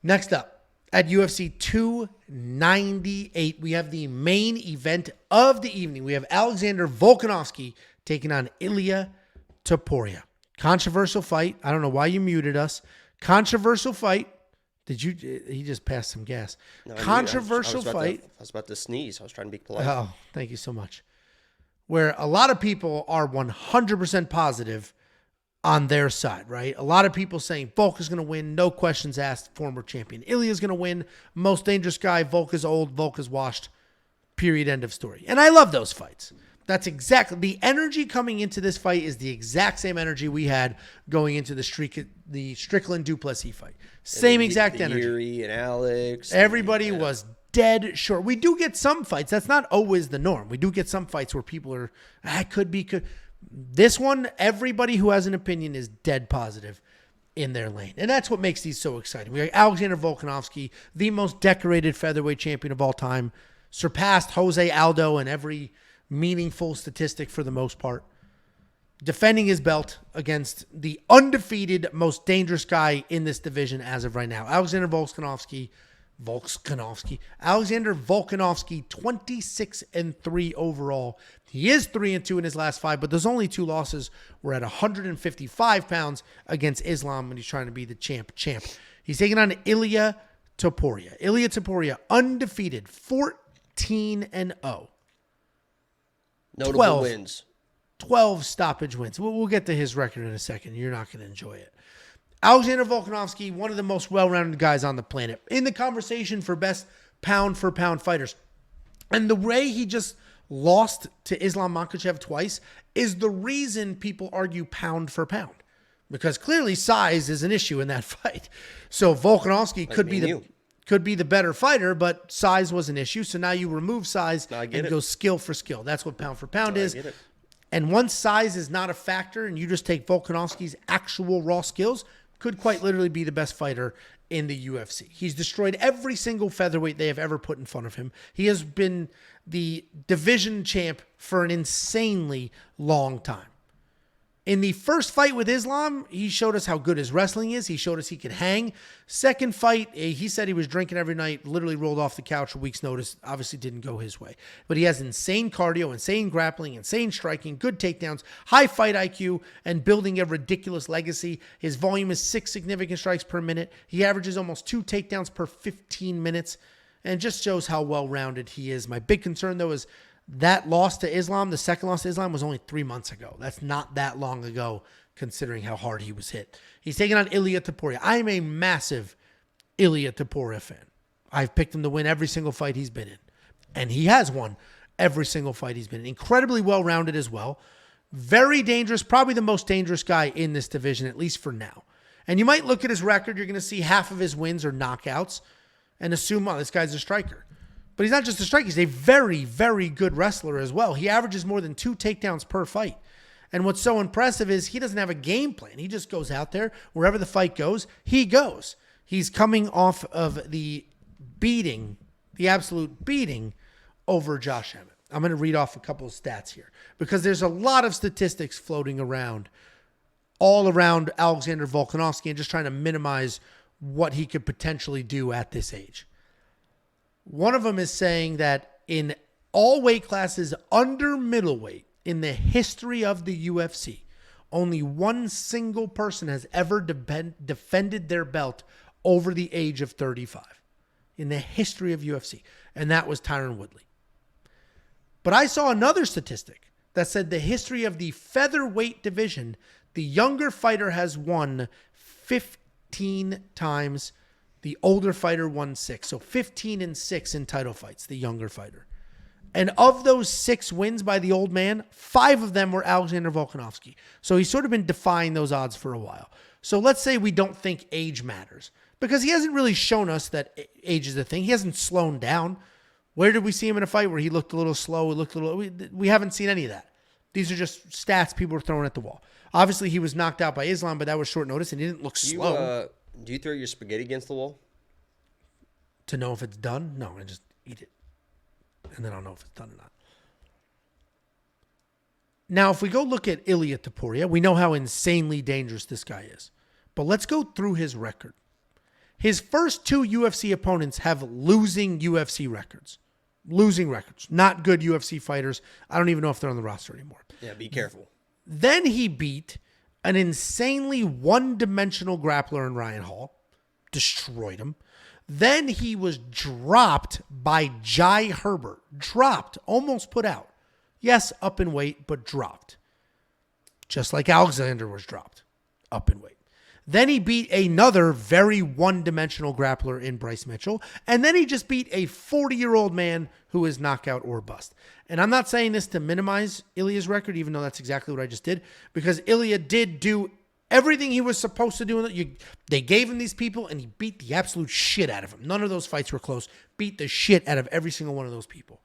Next up, at UFC 298, we have the main event of the evening. We have Alexander Volkanovski taking on Ilia Topuria. Controversial fight. I don't know why you muted us. Controversial fight. He just passed some gas. No, controversial fight. I was about to sneeze. I was trying to be polite. Oh, thank you so much. Where a lot of people are 100% positive on their side, right? A lot of people saying Volk is going to win, no questions asked, former champion. Ilia is going to win, most dangerous guy. Volk is old, Volk is washed, period, end of story. And I love those fights. That's exactly, the energy coming into this fight is the exact same energy we had going into the Strickland Duplessis fight. Same exact energy. Yuri and Alex. Everybody was dead short. We do get some fights. That's not always the norm. We do get some fights where people are, could. This one, everybody who has an opinion is dead positive in their lane. And that's what makes these so exciting. We have Alexander Volkanovski, the most decorated featherweight champion of all time, surpassed Jose Aldo in every meaningful statistic for the most part, defending his belt against the undefeated, most dangerous guy in this division as of right now. Alexander Volkanovski, 26-3 overall. He is 3-2 in his last 5, but those only 2 losses were at 155 pounds against Islam when he's trying to be the champ. He's taking on Ilia Topuria. Ilia Topuria, undefeated, 14-0. Notable wins. 12 stoppage wins. We'll get to his record in a second. You're not going to enjoy it. Alexander Volkanovski, one of the most well-rounded guys on the planet, in the conversation for best pound-for-pound fighters. And the way he just lost to Islam Makhachev twice is the reason people argue pound for pound. Because clearly size is an issue in that fight. So Volkanovski could be the better fighter, but size was an issue. So now you remove size and go skill for skill. That's what pound for pound is. And once size is not a factor and you just take Volkanovski's actual raw skills, could quite literally be the best fighter in the UFC. He's destroyed every single featherweight they have ever put in front of him. He has been the division champ for an insanely long time. In the first fight with Islam, he showed us how good his wrestling is. He showed us he could hang. Second fight, he said he was drinking every night, literally rolled off the couch a week's notice. Obviously didn't go his way. But he has insane cardio, insane grappling, insane striking, good takedowns, high fight IQ, and building a ridiculous legacy. His volume is 6 significant strikes per minute. He averages almost 2 takedowns per 15 minutes, and just shows how well-rounded he is. My big concern, though, is that loss to Islam, the second loss to Islam, was only 3 months ago. That's not that long ago, considering how hard he was hit. He's taking on Ilia Topuria. I am a massive Ilia Topuria fan. I've picked him to win every single fight he's been in. And he has won every single fight he's been in. Incredibly well-rounded as well. Very dangerous, probably the most dangerous guy in this division, at least for now. And you might look at his record, you're going to see half of his wins are knockouts, and assume, oh, this guy's a striker. But he's not just a striker. He's a very, very good wrestler as well. He averages more than 2 takedowns per fight. And what's so impressive is he doesn't have a game plan. He just goes out there. Wherever the fight goes, he goes. He's coming off of the beating, the absolute beating over Josh Emmett. I'm going to read off a couple of stats here because there's a lot of statistics floating around all around Alexander Volkanovski and just trying to minimize what he could potentially do at this age. One of them is saying that in all weight classes under middleweight in the history of the UFC, only one single person has ever defended their belt over the age of 35 in the history of UFC, and that was Tyron Woodley. But I saw another statistic that said the history of the featherweight division, the younger fighter has won 15 times. The older fighter won 6. So 15-6 in title fights, the younger fighter. And of those 6 wins by the old man, 5 of them were Alexander Volkanovski. So he's sort of been defying those odds for a while. So let's say we don't think age matters. Because he hasn't really shown us that age is a thing. He hasn't slowed down. Where did we see him in a fight where he looked a little slow? We haven't seen any of that. These are just stats people are throwing at the wall. Obviously, he was knocked out by Islam, but that was short notice, and he didn't look slow. Do you throw your spaghetti against the wall? To know if it's done? No, I just eat it. And then I'll know if it's done or not. Now, if we go look at Ilia Topuria, we know how insanely dangerous this guy is. But let's go through his record. His first 2 UFC opponents have losing UFC records. Losing records. Not good UFC fighters. I don't even know if they're on the roster anymore. Yeah, be careful. Then he beat an insanely one-dimensional grappler in Ryan Hall. Destroyed him. Then he was dropped by Jai Herbert. Dropped. Almost put out. Yes, up in weight, but dropped. Just like Alexander was dropped. Up in weight. Then he beat another very one-dimensional grappler in Bryce Mitchell. And then he just beat a 40-year-old man who is knockout or bust. And I'm not saying this to minimize Ilia's record, even though that's exactly what I just did, because Ilia did do everything he was supposed to do. They gave him these people, and he beat the absolute shit out of them. None of those fights were close. Beat the shit out of every single one of those people.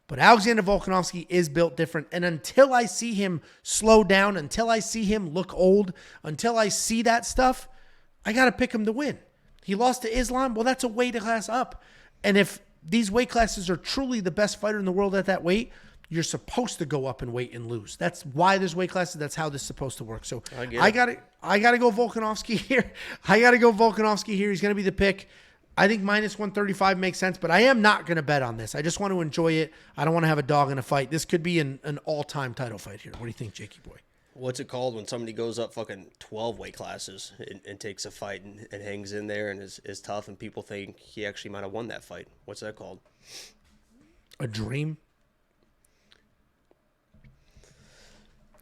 But Alexander Volkanovski is built different. And until I see him slow down, until I see him look old, until I see that stuff, I got to pick him to win. He lost to Islam. Well, that's a weight class up. And if these weight classes are truly the best fighter in the world at that weight, you're supposed to go up in weight and lose. That's why there's weight classes. That's how this is supposed to work. So I got to go Volkanovski here. He's going to be the pick. I think minus 135 makes sense, but I am not going to bet on this. I just want to enjoy it. I don't want to have a dog in a fight. This could be an all-time title fight here. What do you think, Jakey boy? What's it called when somebody goes up fucking 12 weight classes and takes a fight and hangs in there and is tough and people think he actually might have won that fight? What's that called? A dream?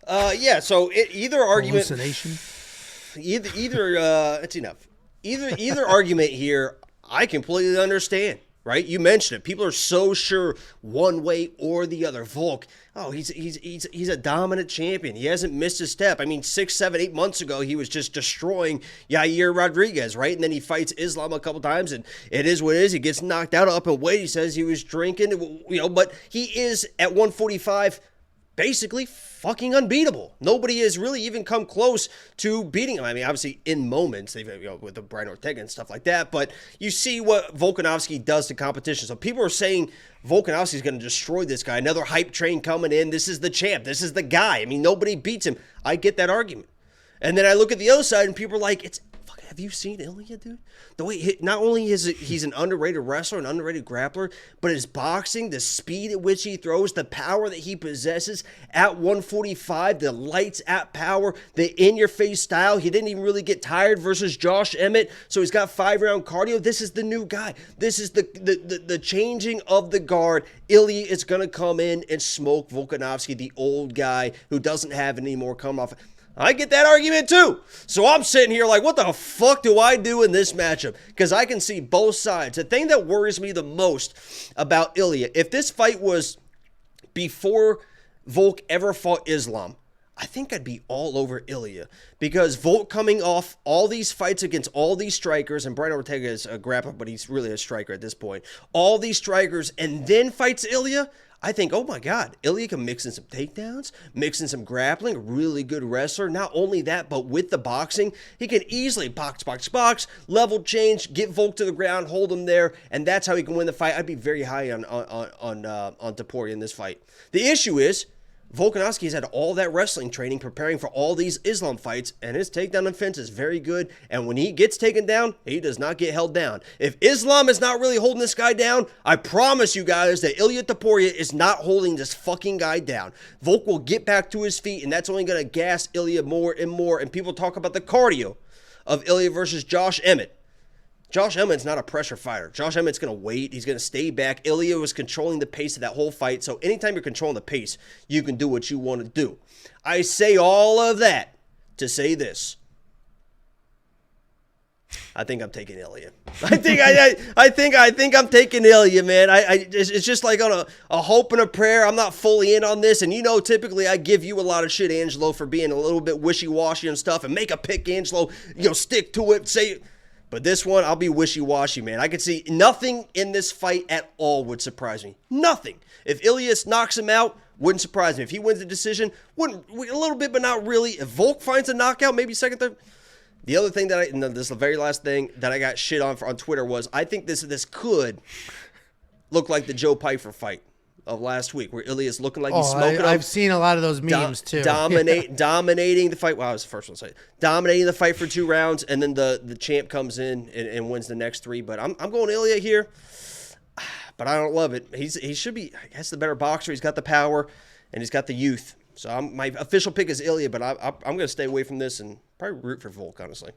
Yeah, so either argument... Hallucination? It's enough. Either argument here, I completely understand, right? You mentioned it. People are so sure one way or the other. Volk, he's a dominant champion. He hasn't missed a step. I mean, 6, 7, 8 months ago, he was just destroying Yair Rodriguez, right? And then he fights Islam a couple times, and it is what it is. He gets knocked out up in weight. He says he was drinking, but he is at 145 basically fucking unbeatable. Nobody has really even come close to beating him. I mean, obviously in moments, they've with the Brian Ortega and stuff like that, but you see what Volkanovski does to competition. So people are saying Volkanovski is going to destroy this guy. Another hype train coming in. This is the champ. This is the guy. I mean, nobody beats him. I get that argument. And then I look at the other side and people are like, have you seen Ilia, dude? The way not only is he's an underrated wrestler, an underrated grappler, but his boxing, the speed at which he throws, the power that he possesses at 145, the lights at power, the in-your-face style. He didn't even really get tired versus Josh Emmett, so he's got 5-round cardio. This is the new guy. This is the changing of the guard. Ilia is going to come in and smoke Volkanovski, the old guy who doesn't have any more come off. I get that argument too. So I'm sitting here like, what the fuck do I do in this matchup? Because I can see both sides. The thing that worries me the most about Ilia, if this fight was before Volk ever fought Islam, I think I'd be all over Ilia. Because Volk coming off all these fights against all these strikers, and Brian Ortega is a grappler, but he's really a striker at this point. All these strikers, and then fights Ilia, I think, oh my God, Ilia can mix in some takedowns, mix in some grappling, really good wrestler. Not only that, but with the boxing, he can easily box, level change, get Volk to the ground, hold him there, and that's how he can win the fight. I'd be very high on Topuria in this fight. The issue is, Volkanovski has had all that wrestling training preparing for all these Islam fights, and his takedown defense is very good, and when he gets taken down, he does not get held down. If Islam is not really holding this guy down, I promise you guys that Ilia Topuria is not holding this fucking guy down. Volk will get back to his feet, and that's only going to gas Ilia more and more, and people talk about the cardio of Ilia versus Josh Emmett. Josh Emmett's not a pressure fighter. Josh Emmett's going to wait. He's going to stay back. Ilia was controlling the pace of that whole fight. So anytime you're controlling the pace, you can do what you want to do. I say all of that to say this. I think I'm taking Ilia. I think I'm taking Ilia, man. It's just like on a hope and a prayer. I'm not fully in on this. And typically I give you a lot of shit, Angelo, for being a little bit wishy-washy and stuff. And make a pick, Angelo. Stick to it. Say... But this one, I'll be wishy-washy, man. I could see nothing in this fight at all would surprise me. Nothing. If Ilias knocks him out, wouldn't surprise me. If he wins the decision, wouldn't a little bit, but not really. If Volk finds a knockout, maybe second, third. The other thing this is the very last thing that I got shit on Twitter was I think this could look like the Joe Pyfer fight of last week, where Ilia's looking like he's smoking. I've seen a lot of those memes too. Dominating the fight. Wow, I was the first one to say it. Dominating the fight for 2 rounds, and then the champ comes in and wins the next 3. But I'm going Ilia here, but I don't love it. He should be, I guess, the better boxer. He's got the power, and he's got the youth. So my official pick is Ilia, but I'm going to stay away from this and probably root for Volk, honestly.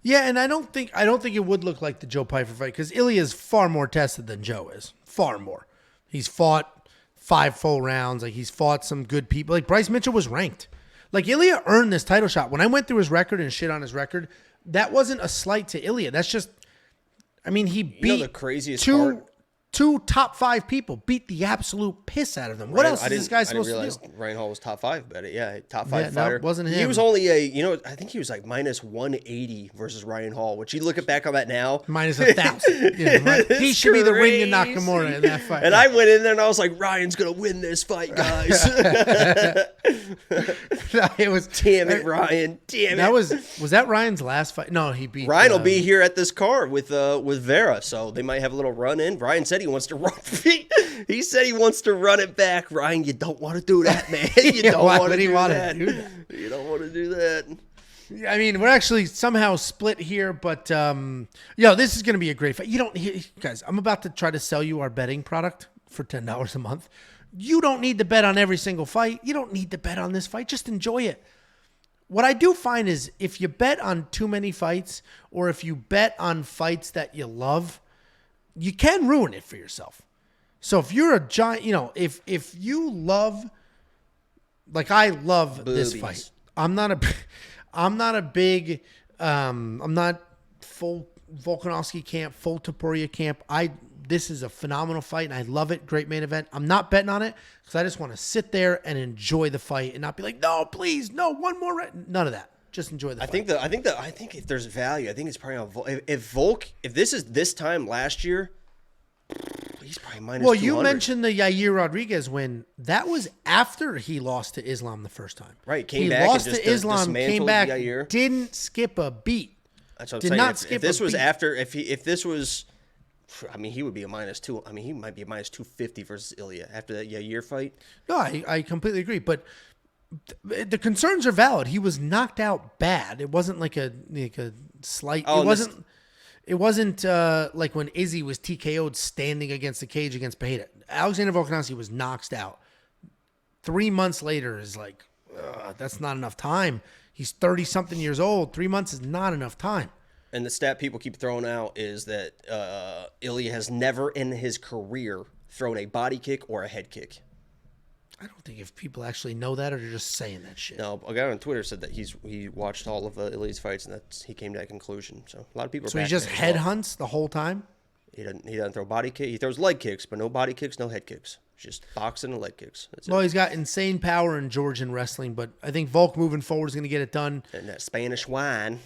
Yeah, and I don't think it would look like the Joe Pyfer fight because Ilia is far more tested than Joe is. Far more. He's fought 5 full rounds. Like, he's fought some good people. Like, Bryce Mitchell was ranked. Like, Ilia earned this title shot. When I went through his record and shit on his record, that wasn't a slight to Ilia. That's just, I mean, he beat the craziest part? Two top 5 people, beat the absolute piss out of them. What else is this guy supposed to do? I didn't realize Ryan Hall was top 5, but yeah, top 5 fighter. No, wasn't him. He was only I think he was like minus 180 versus Ryan Hall, which you look back on that now. Minus 1,000. Yeah, right? He should be the ring of Nakamura in that fight. And I went in there and I was like, Ryan's going to win this fight, guys. Damn it, Ryan. Damn it. Was that Ryan's last fight? No, he beat. Ryan will be here at this card with Vera, so they might have a little run in. Ryan said he wants to run. He said he wants to run it back. Ryan, you don't want to do that, man. You don't want to do that. You don't want to do that. I mean, we're actually somehow split here, but this is going to be a great fight. Guys, I'm about to try to sell you our betting product for $10 a month. You don't need to bet on every single fight. You don't need to bet on this fight. Just enjoy it. What I do find is if you bet on too many fights or if you bet on fights that you love, you can ruin it for yourself. So if you're a giant, if you love, like I love this fight. I'm not full Volkanovski camp, full Topuria camp. This is a phenomenal fight and I love it. Great main event. I'm not betting on it because I just want to sit there and enjoy the fight and not be like, no, please, no, one more. None of that. Just enjoy the fight. I think if there's value, I think it's probably on Volk. If this is this time last year, he's probably minus 200. Well, you mentioned the Yair Rodriguez win. That was after he lost to Islam the first time. Right. He lost to Islam, came back, Yair. Didn't skip a beat. That's what I'm saying. If this was after, if this was, I mean, he would be a minus 2. I mean, he might be a minus 250 versus Ilia after that Yair fight. No, I completely agree. But the concerns are valid. He was knocked out bad. It wasn't like a slight. It wasn't like when Izzy was TKO'd standing against the cage against Pereira. Alexander Volkanovski was knocked out. 3 months later is like, that's not enough time. He's 30-something years old. 3 months is not enough time. And the stat people keep throwing out is that Ilia has never in his career thrown a body kick or a head kick. I don't think if people actually know that or they're just saying that shit. No, a guy on Twitter said that he watched all of Ilia's fights and he came to that conclusion. So a lot of people. So he just head hunts the whole time. He doesn't throw body kick. He throws leg kicks, but no body kicks, no head kicks. It's just boxing and leg kicks. That's it. He's got insane power in Georgian wrestling, but I think Volk moving forward is going to get it done. And that Spanish wine.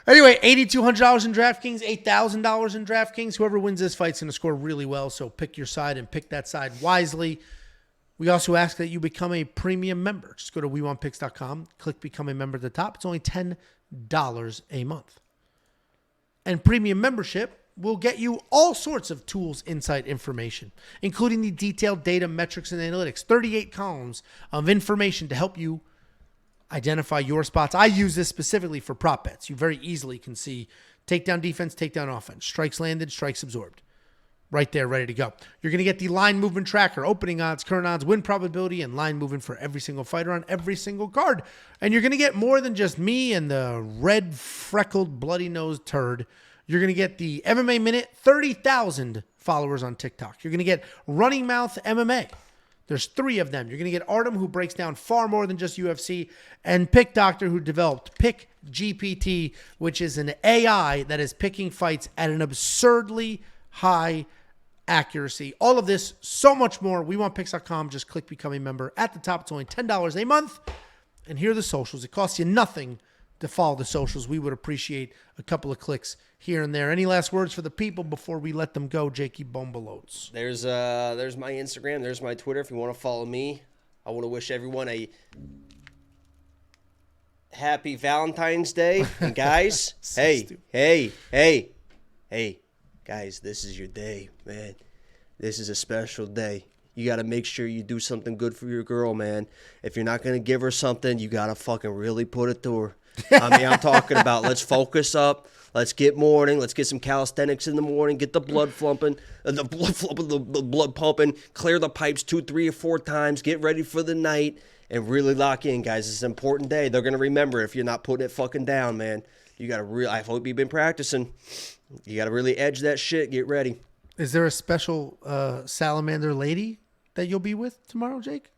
Anyway, $8,200 in DraftKings, $8,000 in DraftKings. Whoever wins this fight's going to score really well, so pick your side and pick that side wisely. We also ask that you become a premium member. Just go to WeWantPicks.com, click Become a Member at the top. It's only $10 a month. And premium membership will get you all sorts of tools, insight, information, including the detailed data, metrics, and analytics. 38 columns of information to help you identify your spots. I use this specifically for prop bets. You very easily can see takedown defense, takedown offense, strikes landed, strikes absorbed. Right there, ready to go. You're going to get the line movement tracker, opening odds, current odds, win probability, and line movement for every single fighter on every single card. And you're going to get more than just me and the red, freckled, bloody-nosed turd. You're going to get the MMA Minute, 30,000 followers on TikTok. You're going to get Running Mouth MMA. There's 3 of them. You're going to get Artem, who breaks down far more than just UFC, and Pick Doctor, who developed Pick GPT, which is an AI that is picking fights at an absurdly high accuracy. All of this, so much more. WeWantPicks.com. Just click Become a Member. At the top, it's only $10 a month. And here are the socials. It costs you nothing to follow the socials. We would appreciate a couple of clicks here and there. Any last words for the people before we let them go, Jakey Bombelotes? There's my Instagram. There's my Twitter. If you want to follow me, I want to wish everyone a happy Valentine's Day. And guys, hey, guys, this is your day, man. This is a special day. You got to make sure you do something good for your girl, man. If you're not going to give her something, you got to fucking really put it to her. I mean, I'm talking about let's focus up. Let's get morning. Let's get some calisthenics in the morning. Get the blood pumping, the blood pumping. Clear the pipes 2, 3, or 4 times. Get ready for the night and really lock in, guys. It's an important day. They're going to remember if you're not putting it fucking down, man. You got to really, I hope you've been practicing. You got to really edge that shit. Get ready. Is there a special salamander lady that you'll be with tomorrow, Jake?